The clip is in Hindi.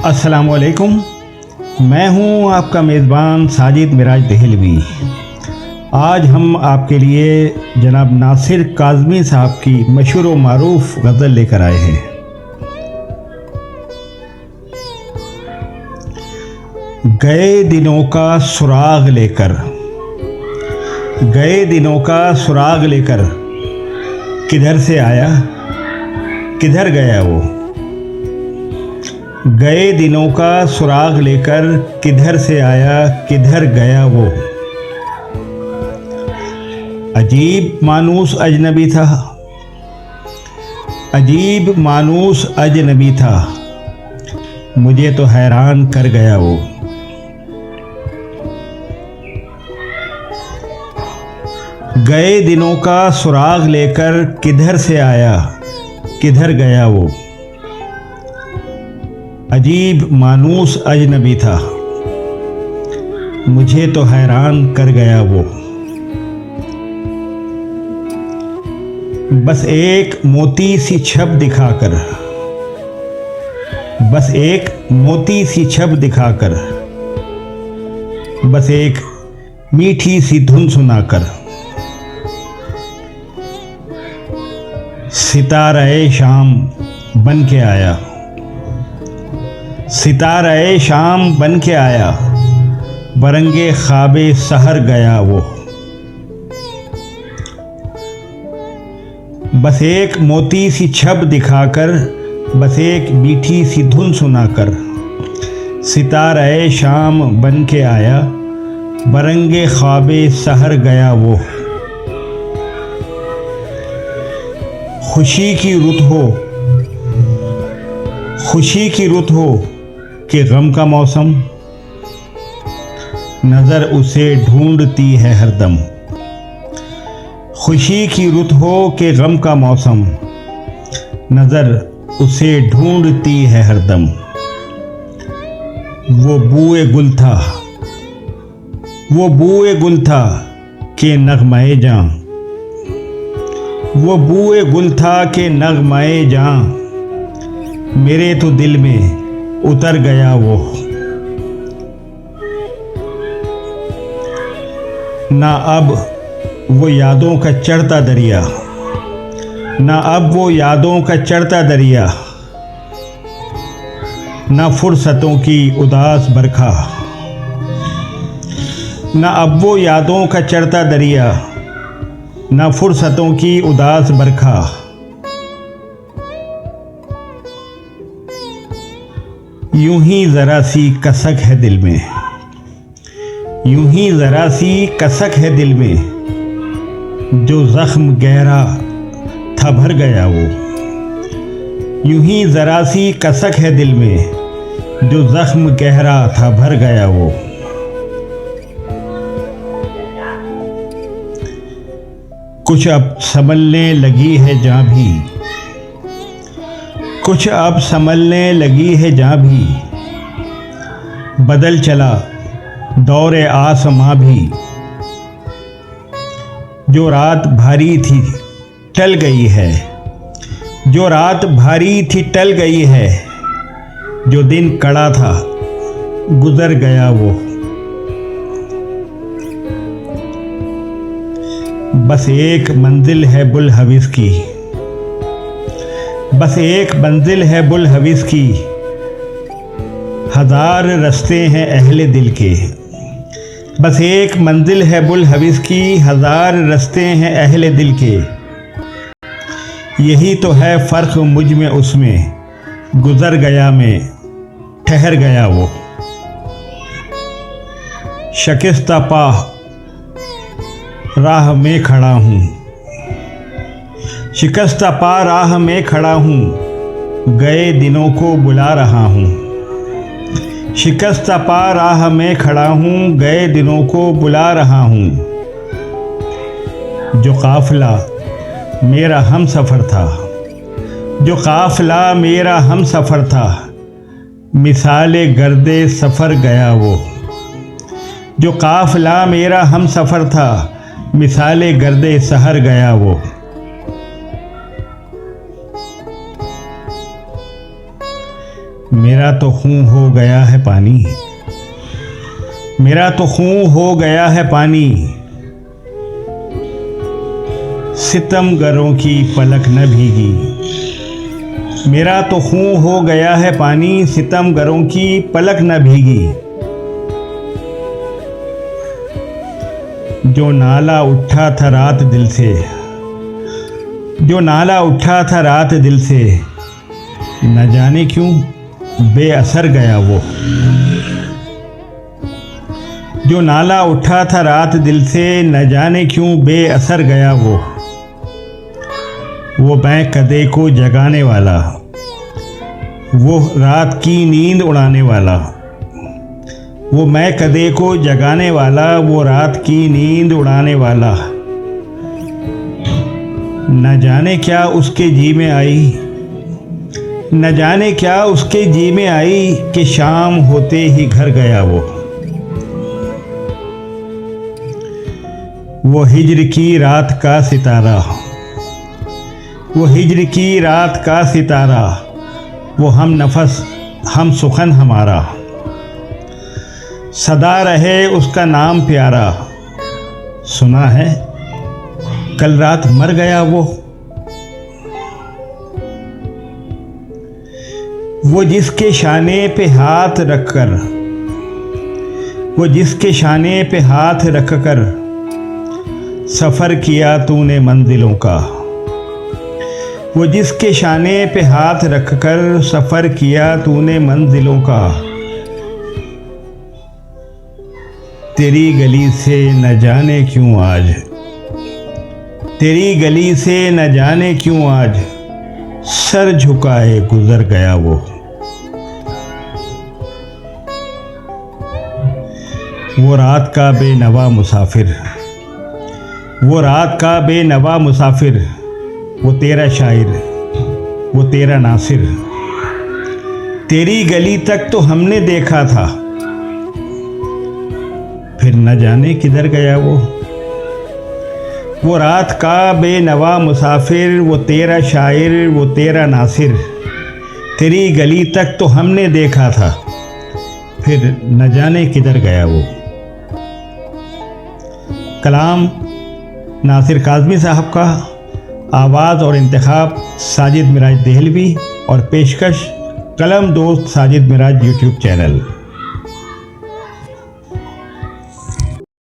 अस्सलामुअलैकुम। मैं हूं आपका मेज़बान साजिद मिराज दहलवी। आज हम आपके लिए जनाब नासिर काज़मी साहब की मशहूर व मारूफ गज़ल लेकर आए हैं। गए दिनों का सुराग लेकर, गए दिनों का सुराग लेकर किधर से आया किधर गया वो। गए दिनों का सुराग लेकर किधर से आया किधर गया वो। अजीब मानूस अजनबी था, अजीब मानूस अजनबी था, मुझे तो हैरान कर गया वो। गए दिनों का सुराग लेकर किधर से आया किधर गया वो। अजीब मानूस अजनबी था, मुझे तो हैरान कर गया वो। बस एक मोती सी छब दिखाकर, बस एक मोती सी छब दिखाकर, बस एक मीठी सी धुन सुनाकर, सितारे शाम बन के आया, सितारे शाम बन के आया, बरंगे ख्वाबे सहर गया वो। बस एक मोती सी छब दिखाकर, बस एक मीठी सी धुन सुनाकर, सितारे शाम बन के आया, बरंगे ख्वाबे सहर गया वो। खुशी की रुत हो, खुशी की रुत हो कि गम का मौसम, नज़र उसे ढूंढती है हरदम। खुशी की रुत हो कि गम का मौसम, नज़र उसे ढूंढती है हरदम। वो बूए गुल था, वो बूए गुल था कि नगमाए जां, वो बूए गुल था कि नगमाए जां, मेरे तो दिल में उतर गया वो। ना अब वो यादों का चढ़ता दरिया, ना अब वो यादों का चढ़ता दरिया, ना फुर्सतों की उदास बरखा, ना अब वो यादों का चढ़ता दरिया, ना फुर्सतों की उदास बरखा। यूं ही ज़रा सी कसक है दिल में, यूं ही ज़रा सी कसक है दिल में, जो ज़ख्म गहरा था भर गया वो। यूं ही ज़रा सी कसक है दिल में, जो ज़ख्म गहरा था भर गया वो। कुछ अब संभलने लगी है जहाँ भी, कुछ अब संभलने लगी है जहाँ भी, बदल चला दौरे आसमां भी। जो रात भारी थी टल गई है, जो रात भारी थी टल गई है, जो दिन कड़ा था गुजर गया वो। बस एक मंजिल है बुल हविस की, बस एक मंजिल है बुल हविस की, हजार रास्ते हैं अहले दिल के। बस एक मंजिल है बुल हविस की, हजार रास्ते हैं अहले दिल के। यही तो है फ़र्क मुझ में उसमें, गुजर गया मैं ठहर गया वो। शिकस्ता पा राह में खड़ा हूँ, शिकस्ता पा राह में खड़ा हूँ, गए दिनों को बुला रहा हूँ। शिकस्ता पा राह में खड़ा हूँ, गए दिनों को बुला रहा हूँ। जो काफ़िला मेरा हम सफ़र था, जो काफ़िला मेरा हम सफ़र था, मिसाले गर्दे सफ़र गया वो। जो काफ़िला मेरा हम सफ़र था, मिसाले गर्दे सहर गया वो। मेरा तो खून हो गया है पानी, मेरा तो खून हो गया है पानी, सितमगरों की पलक न भीगी। मेरा तो खून हो गया है पानी, सितमगरों की पलक न भीगी। जो नाला उठा था रात दिल से, जो नाला उठा था रात दिल से, न जाने क्यों बेअसर गया वो। जो नाला उठा था रात दिल से, न जाने क्यों बेअसर गया वो। वो मैं कदे को जगाने वाला, वो रात की नींद उड़ाने वाला। वो मैं कदे को जगाने वाला, वो रात की नींद उड़ाने वाला। न जाने क्या उसके जी में आई, न जाने क्या उसके जी में आई, कि शाम होते ही घर गया वो। वो हिज्र की रात का सितारा, वो हिज्र की रात का सितारा, वो हम नफस हम सुखन हमारा। सदा रहे उसका नाम प्यारा, सुना है कल रात मर गया वो। वो जिसके शाने पे हाथ रखकर, वो जिसके शाने पे हाथ रखकर सफ़र किया तूने मंजिलों का। वो जिसके शाने पे हाथ रखकर सफ़र किया तूने मंजिलों का। तेरी गली से न जाने क्यों आज, तेरी गली से न जाने क्यों आज, सर झुकाए गुजर गया वो। वो रात का बेनवा मुसाफिर, वो रात का बेनवा मुसाफिर, वो तेरा शायर, वो तेरा नासिर। तेरी गली तक तो हमने देखा था, फिर न जाने किधर गया वो। वो रात का बेनवा मुसाफिर, वो तेरा शायर, वो तेरा नासिर। तेरी गली तक तो हमने देखा था, फिर न जाने किधर गया वो। कलाम नासिर काज़मी साहब का, आवाज़ और इंतखाब साजिद मिराज देहलवी और पेशकश कलम दोस्त साजिद मिराज यूट्यूब चैनल।